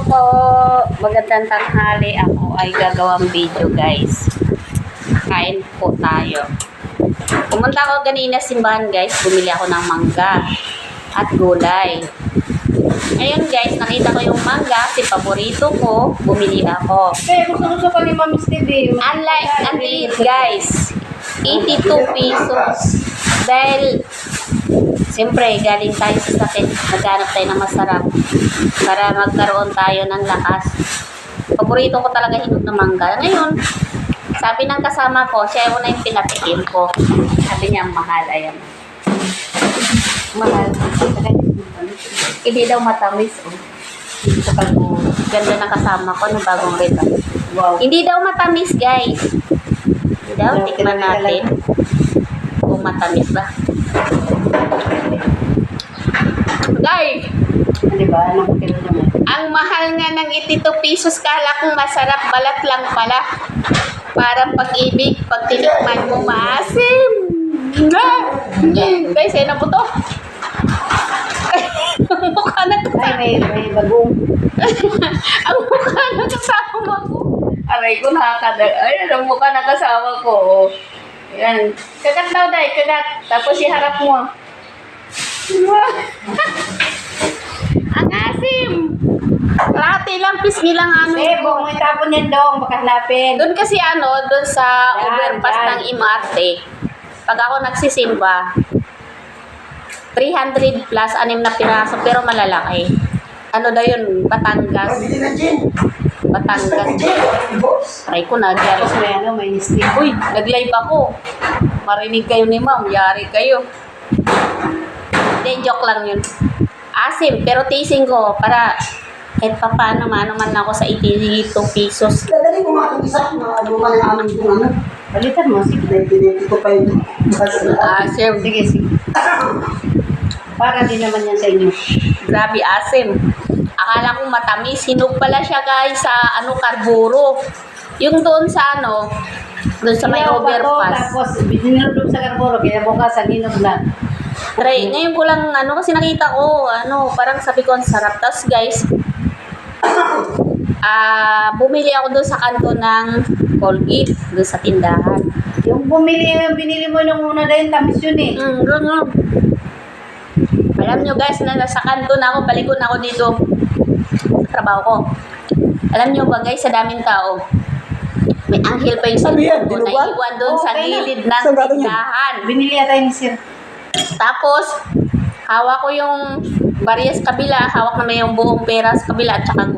po, magandang tanghali. Ako ay gagawang video, guys. Kain po tayo. Pumunta ako ganina simbahan, guys. Bumili ako ng mangga at gulay. Ngayon, guys, nakita ko yung mangga, si paborito ko, bumili ako. Gusto ko ni Mami Stevie. Unlike andit, guys, 82 pesos. Dahil siyempre, galing tayo sa sakit, naghanap tayo ng masarap para magkaroon tayo ng lakas. Paborito ko talaga hinog na mangga. Ngayon, sabi ng kasama ko, siya yung na yung pinatikim ko. Sabi niya, mahal, ayan. Mahal. Hindi daw matamis. Oh. Ganda ng kasama ko na bagong rito. Wow. Hindi daw matamis, guys. Hindi daw, tikman natin. Kung matamis ba. Guys, Diba? Anong kilo naman? ang mahal nga ng 82 pesos, kala kong masarap, balat lang pala. Parang pag-ibig, pag tinikman mo, maasim. Guys, ayun na po to. Ang mukha na kasama. May bagong. Ang mukha na kasama ko. Aray ko, nakakadag. Ayan, ang mukha na kasama ko. Oh. Ayan. Kagat daw, day. Kagat. Tapos iharap mo. Ang asim. Kalahati lang, pisngi lang ano. Bong, may tapon yan dong. Baka hanapin. Doon kasi doon sa Yan, overpass yan. ng Imarte, pag ako nagsisimba, 300 plus, 6 na piraso, pero malalaki. Ano daw yun? Batangas. Batangas. Try ko na, Tapos may may stick. uy, nag-live ako. Marinig kayo ni ma'am, yari kayo. Hindi, joke lang yun. Asim, pero tising ko para kahit pa paano, man ako sa 82 pesos. Dadali ko nga itong isa, luma ng amin kung ano. Balitan mo. Sige. 1980 ko pa yun. Asim. Sige, sige. Para din naman yan sa inyo. Grabe asim. Akala kong matamis. Hinog pala siya, guys, sa karburo. Yung doon sa doon sa may Ilaw pa to, overpass. Tapos, binilog sa Carboro. Kaya bukas ang inog na. Try, ngayon ko lang, kasi nakita ko, parang sabi ko, ang sarap. Tapos, guys, bumili ako doon sa kanto ng Colgate, doon sa tindahan. Yung binili mo nung una dahil tamis yun eh. Ganun. Alam nyo, guys, na nasa kanto na ako, balikon ako dito sa trabaho ko. Alam nyo ba, guys, sa daming tao, may anghel pa yung Ano yan? cellphone na Dinuguan? iwan doon sa Okay na. gilid ng Saan galing yan? tindahan. Binili ata ni Sir. Tapos, hawak ko yung barya sa kabila, hawak na may yung buong pera sa kabila at saka